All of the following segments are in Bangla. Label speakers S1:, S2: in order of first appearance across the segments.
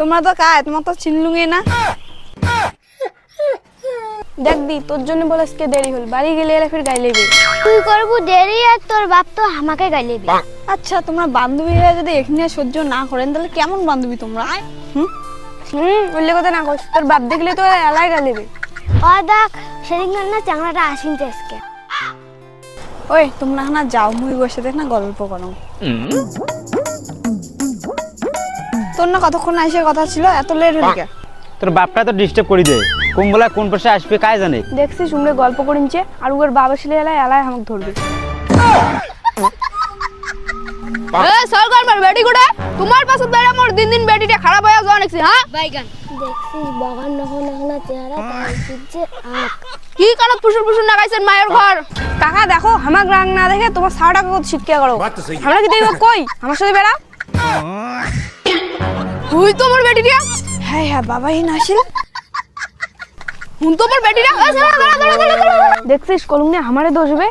S1: তোমরা তো কায়, তোমার তো চিনলুঙে না। দেখ দি, তোর জন্য বলে আজকে দেরি হল, বাড়ি গেলে এলে ফির গাইলেবি।
S2: তুই করবো দেরি আর তোর বাপ তো আমাকে গাইলেবি।
S1: আচ্ছা, তোমরা বান্ধবীরা যদি এখানে সহ্য না করেন তাহলে কেমন বান্ধবী তোমরা? বললে কথা না কইস, তোর বাপ দেখলে তো এলাই গাইলেবি।
S2: ও দেখ সেদিন না চাংড়াটা আসিনতে আজকে।
S1: ওই তোমরা না যাও, মুই বসে দেখ না গল্প করো। তোর না কতক্ষণ আইসে কথা ছিল, এত লেট হল কে?
S3: তোর বাপটা তো ডিস্টার্ব করে দেয়, কোন বেলা কোন পাশে আসবে কাজ জানে।
S1: দেখছিস উমরে গল্প করিনছে আর ওর বাবা ছেলে এলাই এলাই আমাকে ধরবে। এ সরকার মার বেটি গুড়া, তোমার পাশে বেড়া মোর দিন দিন বেটিটা খারাপ হয়ে যাওয়া নাকি? হ্যাঁ বাইগান
S2: দেখছিস বাগান নখন এখন চেহারা তাইছে আক
S1: কি কারণ পুষুর পুষুর লাগাইছেন মায়ের ঘর? কাকা দেখো, আমাক রাগ না দেখে তোমার সাড়া কত শিক্ষা করো। আমরা কি দেখব কই আমার সাথে বেড়া? তুই তো মোর বেটিটা। হ্যাঁ হ্যাঁ বাবাই নাছিল হুন তো মোর বেটিটা। দেখছিস কলুমনে আমারে দোষবে।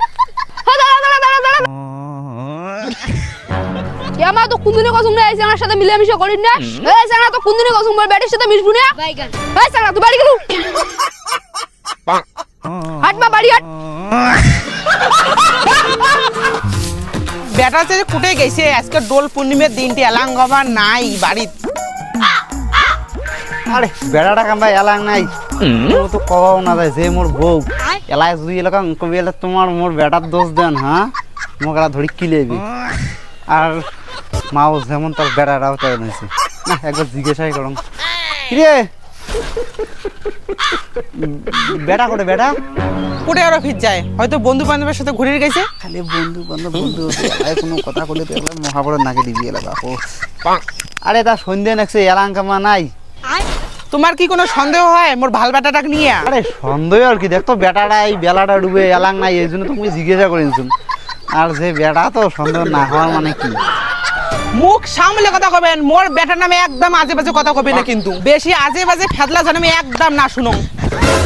S1: আমার তো কুন্দুনি কসম না আইছে, আমার সাথে মিলেমিশে করিন না। এই সারা তো কুন্দুনি কসম মোর বেটির সাথে মিশবু না। বাইগান এই সারা তুই বাড়ি গেলু। হাট মা বাড়ি হাট।
S4: বেটা ছেলে কুটে গেছে, আজকে দোল পূর্ণিমার দিনটি এলাঙ্গবার নাই বাড়িতে।
S3: আরে বেড়াটা কামবা এলাং নাই, ও তো কও না যায় যে মোর বউ এলাই যদি এলাকা কবি এলা তোমার মোর বেটার দোষ দেন। হ্যাঁ মোকরা ধরি কিলেবি আর মাও যেমন তোর বেড়াটাও তাই নিয়েছে না, একবার জিজ্ঞাসাই করম কিরে বেটা করে বেটা
S4: কুটে আরো ফির যায়, হয়তো বন্ধু বান্ধবের সাথে ঘুরে গেছে।
S3: খালি বন্ধু বান্ধব বন্ধু এলাই কোনো কথা বলে তো এলা মহাবড় নাকে দিবি এলাকা। ও আরে তা সন্ধ্যে নাকছে এলাং কামা নাই।
S4: তোমার কি কোনো সন্দেহ হয় মোর ভাল বেটাটাকে নিয়ে?
S3: আরে সন্দেহ আর কি, দেখতো বেটাটা এই বেলাটা ডুবে এলাং নাই, এই জন্য তুমি জিজ্ঞাসা করেছো। আর যে বেটা তো সন্দেহ না হওয়ার মানে কি?
S4: মুখ সামলে কথা কবেন, মোর বেটার নামে একদম আজে বাজে কথা কবে না, কিন্তু বেশি আজে বাজে ফেদলা জন্মে একদম না শুনো।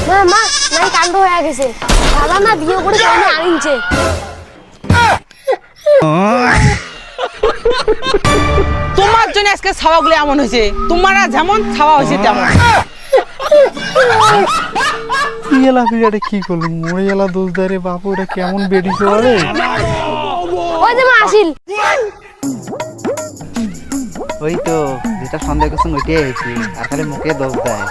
S2: মা মা নাই কাণ্ড হয়ে গেছে, দাদা না বিয়ে করে কেমন আনিনছে।
S4: তোমার জন্য আজকে ছাওয়াগুলো এমন হয়েছে, তোমারা যেমন ছাওয়া হয়েছে তেমন।
S3: এলা পিড়াটা কি করলো, মরে এলা দোষ দেয় রে বাপু, এটা কেমন বেরিয়েছে রে।
S2: ওই যে মা আসিল।
S3: ওই তো যেটা সন্দেহ করছেন ওইটাই হয়েছে, আর খালি মুখে দোষ দেয়।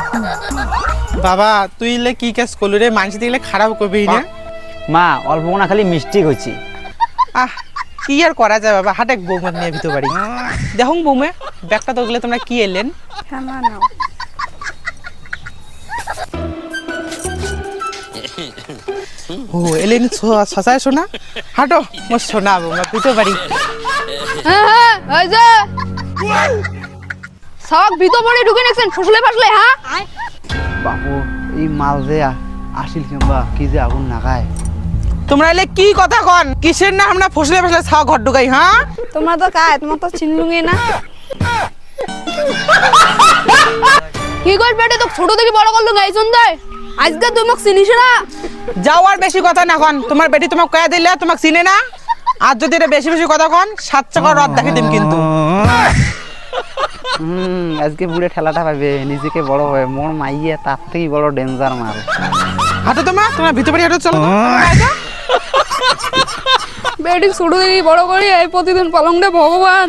S4: বাবা তুই ইলে কি কাজ করলি রে, মানুষ দেখলে খারাপ করবি না।
S3: মা অল্প না খালি মিস্টেক হচ্ছে।
S4: আহ কি আর করা যায় বাবা, হাটেক বৌমা নিয়ে ভিতর বাড়ি। দেখুন বৌমা ব্যাগটা তো গেলে তোমরা কি এলেন?
S1: হ্যাঁ মা নাও।
S4: ও এলেন সসায় শোনা, হাঁটো মোর শোনা বৌমা ভিতর বাড়ি।
S1: হ্যাঁ হ্যাঁ ওই যে সব ভিতর বাড়ি ঢুকে নেছেন ফুসলে ফাসলে। হ্যাঁ
S3: বাপু এই মাল যে আসিল কিংবা কি যে আগুন নাগায়।
S4: তোমরা এলে কি কথা কন, কিসের না আমরা ফসলে ফসলে ছাওয়া ঘর ঢুকাই? হ্যাঁ
S1: তোমরা তো কায়, তোমার তো চিনলুঙে না। কি কর বেটে, তো ছোট থেকে বড় করলুম এই সন্ধ্যায়, আজকে তোমাকে চিনিস না।
S4: যাও আর বেশি কথা না কন, তোমার বেটি তোমাকে কয়া দিলে তোমাকে চিনে না। আর যদি এটা বেশি বেশি কথা কন 7 চাকা রদ দেখে দিম কিন্তু।
S3: আজকে বুড়ে ঠেলাটা পাবে, নিজেকে বড় হয়, মোর মাইয়া তার থেকেই বড় ডেঞ্জার মাল।
S4: হাঁটো তোমরা ভিতর বাড়ি হাঁটো, চলো
S1: বেটি ছোট থেকে বড় করি এই প্রতিদিন পালংটা ভগবান।